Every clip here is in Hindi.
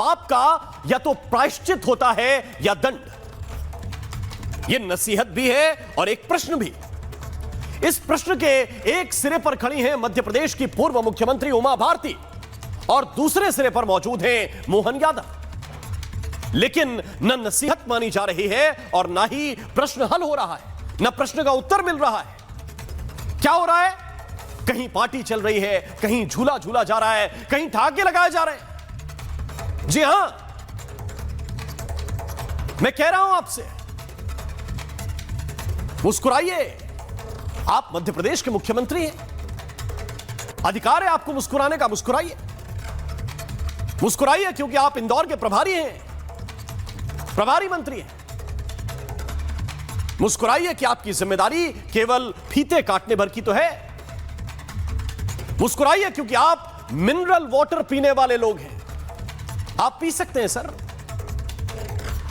पाप का या तो प्रायश्चित होता है या दंड। यह नसीहत भी है और एक प्रश्न भी। इस प्रश्न के एक सिरे पर खड़ी हैं मध्य प्रदेश की पूर्व मुख्यमंत्री उमा भारती और दूसरे सिरे पर मौजूद हैं मोहन यादव। लेकिन न नसीहत मानी जा रही है और ना ही प्रश्न हल हो रहा है, न प्रश्न का उत्तर मिल रहा है। क्या हो रहा है? कहीं पार्टी चल रही है, कहीं झूला झूला जा रहा है, कहीं ठहाके लगाए जा रहे हैं। जी हां, मैं कह रहा हूं आपसे, मुस्कुराइए। आप मध्य प्रदेश के मुख्यमंत्री हैं, अधिकार है आपको मुस्कुराने का। मुस्कुराइए, मुस्कुराइए, क्योंकि आप इंदौर के प्रभारी हैं, प्रभारी मंत्री हैं। मुस्कुराइए कि आपकी जिम्मेदारी केवल फीते काटने भर की तो है। मुस्कुराइए क्योंकि आप मिनरल वाटर पीने वाले लोग हैं। आप पी सकते हैं सर,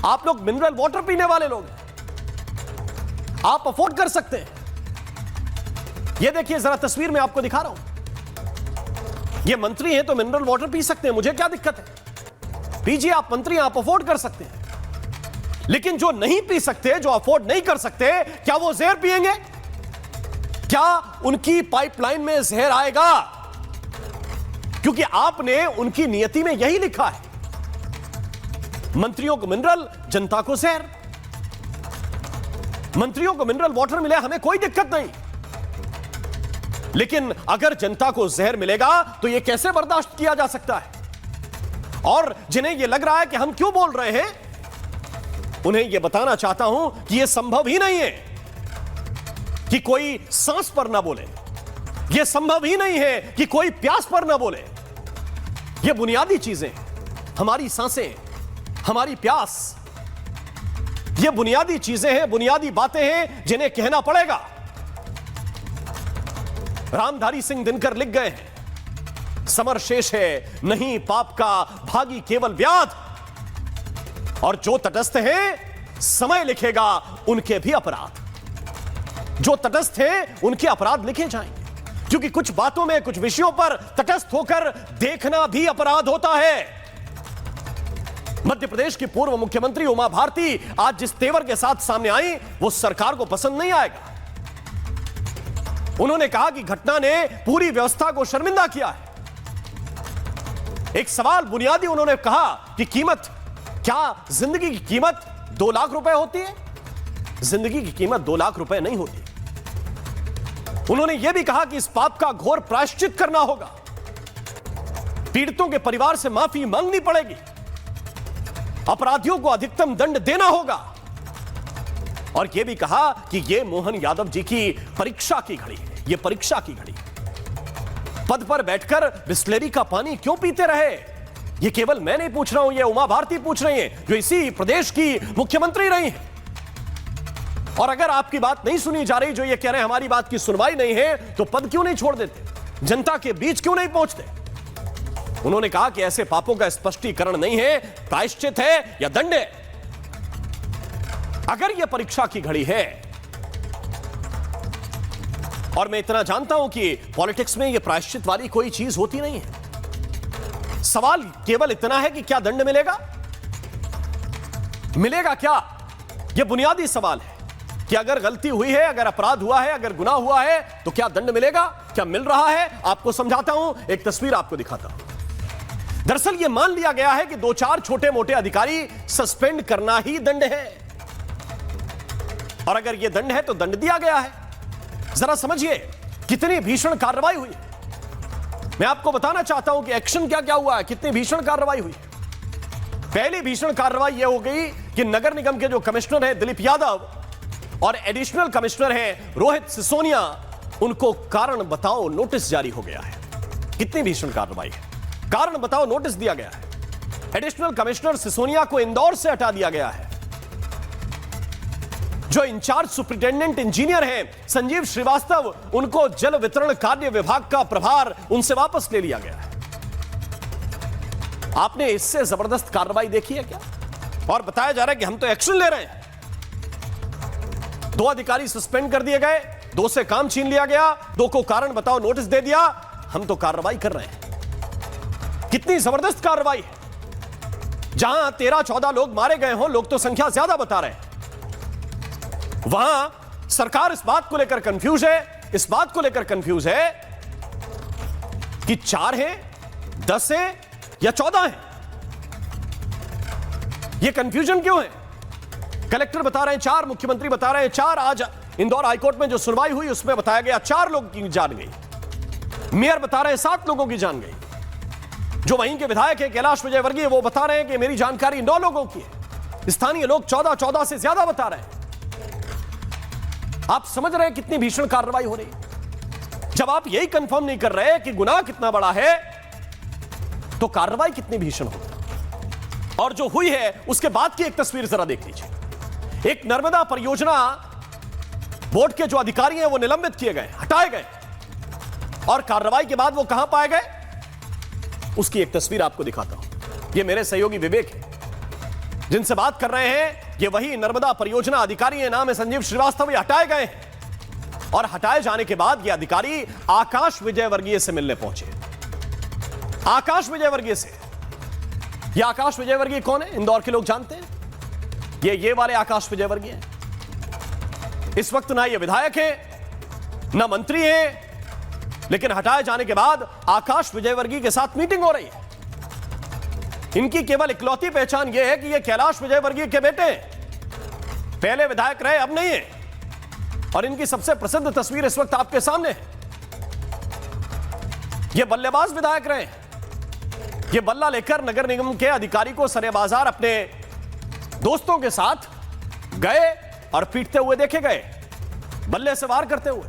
आप लोग मिनरल वाटर पीने वाले लोग हैं, आप अफोर्ड कर सकते हैं। ये देखिए, जरा तस्वीर में आपको दिखा रहा हूं। ये मंत्री हैं तो मिनरल वाटर पी सकते हैं, मुझे क्या दिक्कत है? पीजिए, आप मंत्री हैं, आप अफोर्ड कर सकते हैं। लेकिन जो नहीं पी सकते, जो अफोर्ड नहीं कर सकते, क्या वो जहर पिएंगे? क्या उनकी पाइपलाइन में जहर आएगा? क्योंकि आपने उनकी नियति में यही लिखा है, मंत्रियों को मिनरल, जनता को जहर। मंत्रियों को मिनरल वाटर मिले, हमें कोई दिक्कत नहीं, लेकिन अगर जनता को जहर मिलेगा तो यह कैसे बर्दाश्त किया जा सकता है? और जिन्हें यह लग रहा है कि हम क्यों बोल रहे हैं, उन्हें यह बताना चाहता हूं कि यह संभव ही नहीं है कि कोई सांस पर ना बोले। यह संभव ही नहीं है कि कोई प्यास पर ना बोले। यह बुनियादी चीजें, हमारी सांसें, हमारी प्यास, यह बुनियादी चीजें हैं, बुनियादी बातें हैं जिन्हें कहना पड़ेगा। रामधारी सिंह दिनकर लिख गए हैं, समर शेष है नहीं पाप का भागी केवल व्याध, और जो तटस्थ है समय लिखेगा उनके भी अपराध। जो तटस्थ है उनके अपराध लिखे जाएंगे, क्योंकि कुछ बातों में, कुछ विषयों पर तटस्थ होकर देखना भी अपराध होता है। मध्य प्रदेश की पूर्व मुख्यमंत्री उमा भारती आज जिस तेवर के साथ सामने आई, वो सरकार को पसंद नहीं आएगा। उन्होंने कहा कि घटना ने पूरी व्यवस्था को शर्मिंदा किया है। एक सवाल बुनियादी उन्होंने कहा कि कीमत, क्या जिंदगी की कीमत 2 लाख रुपए होती है? जिंदगी की कीमत 2 लाख रुपए नहीं होती। उन्होंने यह भी कहा कि इस पाप का घोर प्रायश्चित करना होगा, पीड़ितों के परिवार से माफी मांगनी पड़ेगी, अपराधियों को अधिकतम दंड देना होगा, और यह भी कहा कि यह मोहन यादव जी की परीक्षा की घड़ी है। यह परीक्षा की घड़ी, पद पर बैठकर बिस्लेरी का पानी क्यों पीते रहे? यह केवल मैं नहीं पूछ रहा हूं, यह उमा भारती पूछ रही हैं, जो इसी प्रदेश की मुख्यमंत्री रही हैं। और अगर आपकी बात नहीं सुनी जा रही, जो ये कह रहे हैं हमारी बात की सुनवाई नहीं है, तो पद क्यों नहीं छोड़ देते? जनता के बीच क्यों नहीं पहुंचते? उन्होंने कहा कि ऐसे पापों का स्पष्टीकरण नहीं है, प्रायश्चित है या दंड है। अगर यह परीक्षा की घड़ी है, और मैं इतना जानता हूं कि पॉलिटिक्स में यह प्रायश्चित वाली कोई चीज होती नहीं है। सवाल केवल इतना है कि क्या दंड मिलेगा? मिलेगा क्या? यह बुनियादी सवाल है कि अगर गलती हुई है, अगर अपराध हुआ है, अगर गुनाह हुआ है, तो क्या दंड मिलेगा? क्या मिल रहा है? आपको समझाता हूं, एक तस्वीर आपको दिखाता हूं। दरअसल यह मान लिया गया है कि 2-4 छोटे मोटे अधिकारी सस्पेंड करना ही दंड है, और अगर यह दंड है तो दंड दिया गया है। जरा समझिए कितनी भीषण कार्रवाई हुई। मैं आपको बताना चाहता हूं कि एक्शन क्या क्या हुआ है, कितनी भीषण कार्रवाई हुई। पहली भीषण कार्रवाई यह हो गई कि नगर निगम के जो कमिश्नर हैं दिलीप यादव और एडिशनल कमिश्नर हैं रोहित सिसोनिया, उनको कारण बताओ नोटिस जारी हो गया है। कितनी भीषण कार्रवाई है, कारण बताओ नोटिस दिया गया है। एडिशनल कमिश्नर सिसोनिया को इंदौर से हटा दिया गया है। जो इंचार्ज सुपरिटेंडेंट इंजीनियर हैं संजीव श्रीवास्तव, उनको जल वितरण कार्य विभाग का प्रभार उनसे वापस ले लिया गया है। आपने इससे जबरदस्त कार्रवाई देखी है क्या? और बताया जा रहा है कि हम तो एक्शन ले रहे हैं। 2 अधिकारी सस्पेंड कर दिए गए, 2 से काम छीन लिया गया, 2 को कारण बताओ नोटिस दे दिया। हम तो कार्रवाई कर रहे हैं। कितनी जबरदस्त कार्रवाई है। जहां 13-14 लोग मारे गए हों, लोग तो संख्या ज्यादा बता रहे हैं, वहां सरकार इस बात को लेकर कंफ्यूज है, इस बात को लेकर कंफ्यूज है कि 4 है, 10 है या 14 है। यह कंफ्यूजन क्यों है? कलेक्टर बता रहे हैं 4, मुख्यमंत्री बता रहे हैं 4। आज इंदौर हाईकोर्ट में जो सुनवाई हुई उसमें बताया गया 4 लोगों की जान गई। मेयर बता रहे हैं 7 लोगों की जान गई। जो वहीं के विधायक है कैलाश विजयवर्गीय, वो बता रहे हैं कि मेरी जानकारी 9 लोगों की है। स्थानीय लोग 14 से ज्यादा बता रहे हैं। आप समझ रहे हैं कितनी भीषण कार्रवाई हो रही है? जब आप यही कंफर्म नहीं कर रहे कि गुनाह कितना बड़ा है, तो कार्रवाई कितनी भीषण होगी। और जो हुई है उसके बाद की एक तस्वीर जरा देख लीजिए। एक नर्मदा परियोजना बोर्ड के जो अधिकारी हैं वो निलंबित किए गए, हटाए गए, और कार्रवाई के बाद वो कहां पाए गए, उसकी एक तस्वीर आपको दिखाता हूं। ये मेरे सहयोगी विवेक है, जिनसे बात कर रहे हैं। ये वही नर्मदा परियोजना अधिकारी है, नाम है संजीव श्रीवास्तव। ये हटाए गए हैं और हटाए जाने के बाद ये अधिकारी आकाश विजयवर्गीय से मिलने पहुंचे। आकाश विजयवर्गीय से। ये आकाश विजयवर्गीय कौन है? इंदौर के लोग जानते हैं। ये वाले आकाश विजयवर्गीय हैं। इस वक्त ना ये विधायक है ना मंत्री है, लेकिन हटाए जाने के बाद आकाश विजयवर्गीय के साथ मीटिंग हो रही है। इनकी केवल इकलौती पहचान यह है कि ये कैलाश विजयवर्गीय के बेटे हैं। पहले विधायक रहे, अब नहीं है। और इनकी सबसे प्रसिद्ध तस्वीर इस वक्त आपके सामने है। ये बल्लेबाज विधायक रहे। ये बल्ला लेकर नगर निगम के अधिकारी को सरे बाजार अपने दोस्तों के साथ गए और पीटते हुए देखे गए, बल्ले से वार करते हुए।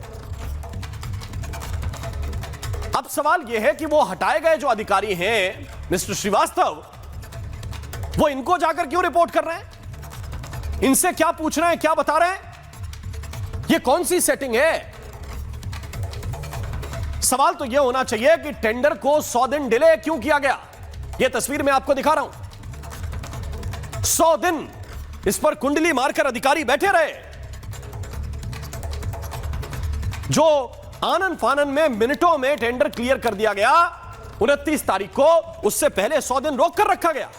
अब सवाल यह है कि वो हटाए गए जो अधिकारी हैं मिस्टर श्रीवास्तव, वो इनको जाकर क्यों रिपोर्ट कर रहे हैं? इनसे क्या पूछ रहे हैं, क्या बता रहे हैं? ये कौन सी सेटिंग है? सवाल तो यह होना चाहिए कि टेंडर को 100 दिन डिले क्यों किया गया? यह तस्वीर मैं आपको दिखा रहा हूं। 100 दिन इस पर कुंडली मारकर अधिकारी बैठे रहे, जो आनन फानन में मिनटों में टेंडर क्लियर कर दिया गया। 29 तारीख को, उससे पहले 100 दिन रोक कर रखा गया।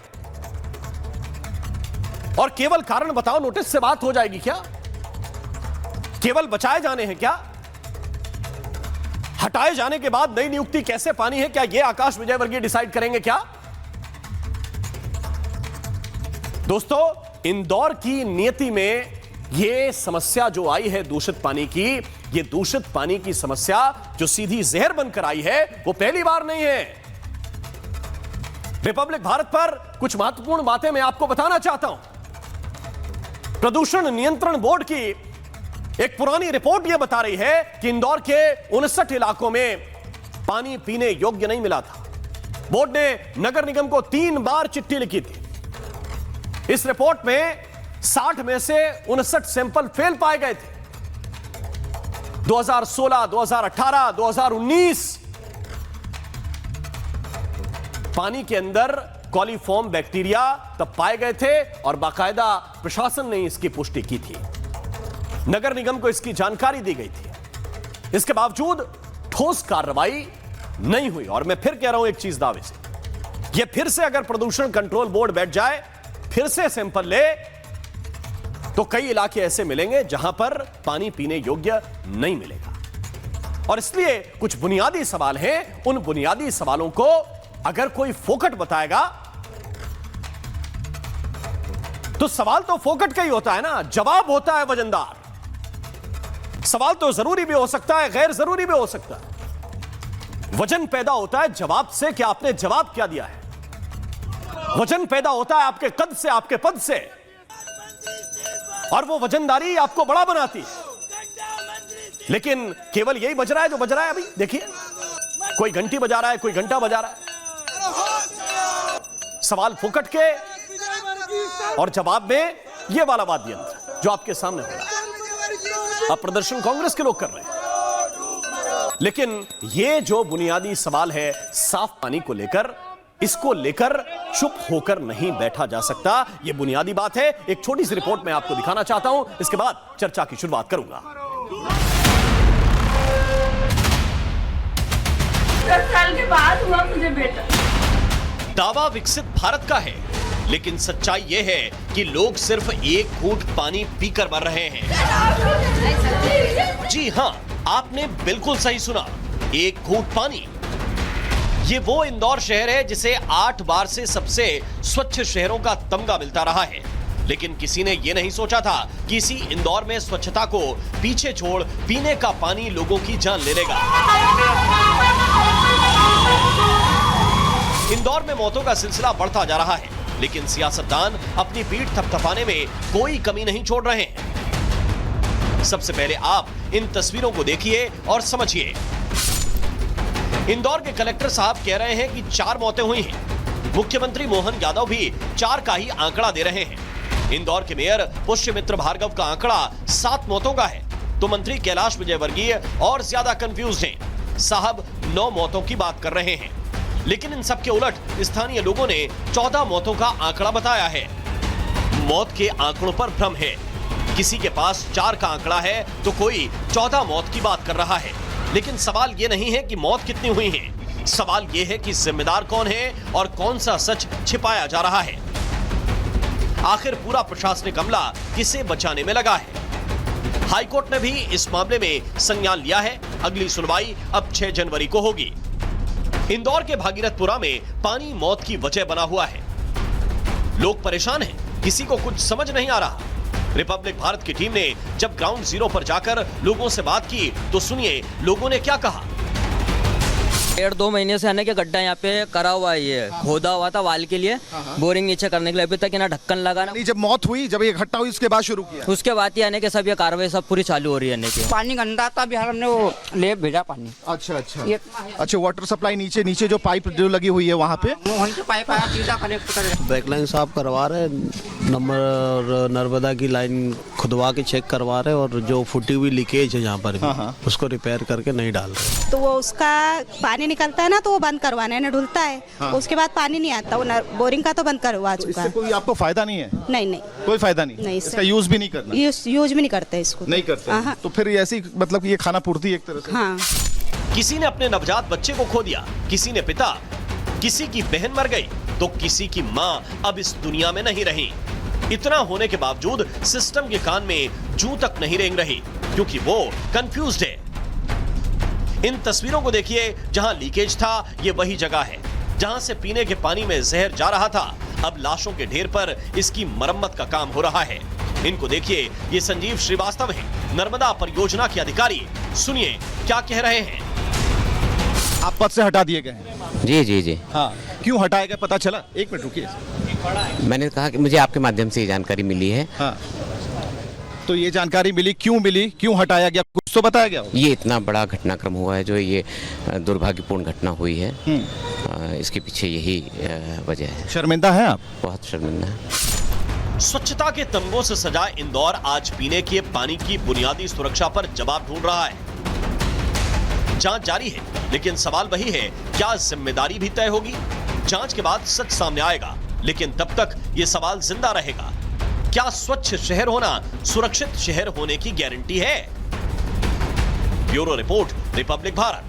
और केवल कारण बताओ नोटिस से बात हो जाएगी क्या? केवल बचाए जाने हैं क्या? हटाए जाने के बाद नई नियुक्ति कैसे पानी है, क्या यह आकाश विजयवर्गीय डिसाइड करेंगे क्या? दोस्तों, इंदौर की नियति में यह समस्या जो आई है दूषित पानी की, यह दूषित पानी की समस्या जो सीधी जहर बनकर आई है, वो पहली बार नहीं है। रिपब्लिक भारत पर कुछ महत्वपूर्ण बातें मैं आपको बताना चाहता हूं। प्रदूषण नियंत्रण बोर्ड की एक पुरानी रिपोर्ट यह बता रही है कि इंदौर के 59 इलाकों में पानी पीने योग्य नहीं मिला था। बोर्ड ने नगर निगम को 3 बार चिट्ठी लिखी थी। इस रिपोर्ट में 60 में से 59 सैंपल फेल पाए गए थे। 2016, 2018, 2019 पानी के अंदर कॉलीफॉर्म बैक्टीरिया तब पाए गए थे और बाकायदा प्रशासन ने इसकी पुष्टि की थी। नगर निगम को इसकी जानकारी दी गई थी। इसके बावजूद ठोस कार्रवाई नहीं हुई। और मैं फिर कह रहा हूं एक चीज दावे से, यह फिर से अगर प्रदूषण कंट्रोल बोर्ड बैठ जाए, फिर से सैंपल ले, तो कई इलाके ऐसे मिलेंगे जहां पर पानी पीने योग्य नहीं मिलेगा। और इसलिए कुछ बुनियादी सवाल हैं। उन बुनियादी सवालों को अगर कोई फोकट बताएगा, तो सवाल तो फोकट का ही होता है ना, जवाब होता है वजनदार। सवाल तो जरूरी भी हो सकता है, गैर जरूरी भी हो सकता है। वजन पैदा होता है जवाब से, कि आपने जवाब क्या दिया है। वजन पैदा होता है आपके कद से, आपके पद से, और वो वजनदारी आपको बड़ा बनाती है। लेकिन केवल यही बज रहा है जो बज रहा है। अभी देखिए, कोई घंटी बजा रहा है, कोई घंटा बजा रहा है। सवाल फुकट के और जवाब में ये वाला वाद्य यंत्र जो आपके सामने हो रहा है। अब प्रदर्शन कांग्रेस के लोग कर रहे हैं, लेकिन ये जो बुनियादी सवाल है साफ पानी को लेकर, इसको लेकर चुप होकर नहीं बैठा जा सकता। यह बुनियादी बात है। एक छोटी सी रिपोर्ट मैं आपको दिखाना चाहता हूं, इसके बाद चर्चा की शुरुआत करूंगा। 10 साल के बाद हुआ मुझे बेटा। दावा विकसित भारत का है, लेकिन सच्चाई यह है कि लोग सिर्फ एक घूंट पानी पीकर मर रहे हैं। जी हां, आपने बिल्कुल सही सुना, एक घूंट पानी। ये वो इंदौर शहर है जिसे 8 बार से सबसे स्वच्छ शहरों का तमगा मिलता रहा है, लेकिन किसी ने यह नहीं सोचा था कि इसी इंदौर में स्वच्छता को पीछे छोड़ पीने का पानी लोगों की जान ले लेगा। इंदौर में मौतों का सिलसिला बढ़ता जा रहा है, लेकिन सियासतदान अपनी पीठ थपथपाने में कोई कमी नहीं छोड़ रहे हैं। सबसे पहले आप इन तस्वीरों को देखिए और समझिए। इंदौर के कलेक्टर साहब कह रहे हैं कि 4 मौतें हुई हैं। मुख्यमंत्री मोहन यादव भी 4 का ही आंकड़ा दे रहे हैं। इंदौर के मेयर पुष्यमित्र भार्गव का आंकड़ा 7 मौतों का है, तो मंत्री कैलाश विजयवर्गीय और ज्यादा कंफ्यूज हैं। साहब 9 मौतों की बात कर रहे हैं, लेकिन इन सब के उलट स्थानीय लोगों ने 14 मौतों का आंकड़ा बताया है। मौत के आंकड़ों पर भ्रम है। किसी के पास 4 का आंकड़ा है तो कोई 14 मौत की बात कर रहा है, लेकिन सवाल यह नहीं है कि मौत कितनी हुई है। सवाल यह है कि जिम्मेदार कौन है और कौन सा सच छिपाया जा रहा है। आखिर पूरा प्रशासनिक अमला किसे बचाने में लगा है? हाईकोर्ट ने भी इस मामले में संज्ञान लिया है। अगली सुनवाई अब 6 जनवरी को होगी। इंदौर के भागीरथपुरा में पानी मौत की वजह बना हुआ है। लोग परेशान हैं, किसी को कुछ समझ नहीं आ रहा। रिपब्लिक भारत की टीम ने जब ग्राउंड जीरो पर जाकर लोगों से बात की तो सुनिए लोगों ने क्या कहा। 1.5-2 महीने से आने के गड्ढा यहाँ पे करा हुआ है, ये खोदा हुआ था वाल के लिए, बोरिंग नीचे करने के लिए। अभी तक ना ढक्कन लगा ना। जब मौत हुई, जब ये इकट्ठा हुई, उसके बाद शुरू किया, उसके बाद ही आने के सब ये कार्रवाई सब पूरी चालू हो रही है। पानी गंदा था, बिहार हमने वो ले भेजा पानी। अच्छा अच्छा, वाटर सप्लाई नीचे जो पाइप जो लगी हुई है वहाँ पे वहीं से पाइप आया, सीधा कनेक्ट कर। बैकलाइन साफ करवा रहे, नंबर नर्मदा की लाइन खुदवा के चेक करवा रहे, और जो फूटी हुई लीकेज है यहाँ पर भी, उसको रिपेयर करके नहीं डाल रहे। तो वो उसका पानी निकलता है ना, तो वो बंद करवाना है ना, ढुलता है। उसके बाद पानी नहीं आता, वो बोरिंग का तो बंद करवा चुका है। कोई आपको फायदा नहीं है? नहीं, कोई फायदा नहीं, इसका यूज भी नहीं करना, यूज भी नहीं करते इसको, नहीं करते। तो फिर ऐसी मतलब ये खाना पूर्ति एक तरह से। हाँ। किसी ने अपने नवजात बच्चे को खो दिया, किसी ने पिता, किसी की बहन मर गई, तो किसी की मां अब इस दुनिया में नहीं रही। इतना होने के बावजूद सिस्टम के कान में जूं तक नहीं रेंग रही, क्योंकि वो कंफ्यूज्ड है। इन तस्वीरों को देखिए, जहां लीकेज था ये वही जगह है जहां से पीने के पानी में जहर जा रहा था। अब लाशों के ढेर पर इसकी मरम्मत का काम हो रहा है। इनको देखिए, ये संजीव श्रीवास्तव हैं, नर्मदा परियोजना के अधिकारी। सुनिए क्या कह रहे हैं। आप पद से हटा दिए गए हैं? जी। हाँ, क्यों हटाया गया पता चला? 1 मिनट रुकिए। मैंने कहा कि मुझे आपके माध्यम से ये जानकारी मिली है। हाँ, तो ये जानकारी मिली, क्यों हटाया गया, कुछ तो बताया गया? ये इतना बड़ा घटनाक्रम हुआ है, जो ये दुर्भाग्यपूर्ण घटना हुई है, इसके पीछे यही वजह है। शर्मिंदा है आप? बहुत शर्मिंदा है। स्वच्छता के तंबों से सजा इंदौर आज पीने के पानी की बुनियादी सुरक्षा पर जवाब ढूंढ रहा है। जांच जारी है, लेकिन सवाल वही है, क्या जिम्मेदारी भी तय होगी? जांच के बाद सच सामने आएगा, लेकिन तब तक ये सवाल जिंदा रहेगा। क्या स्वच्छ शहर होना सुरक्षित शहर होने की गारंटी है? Bureau report, Republic Bharat.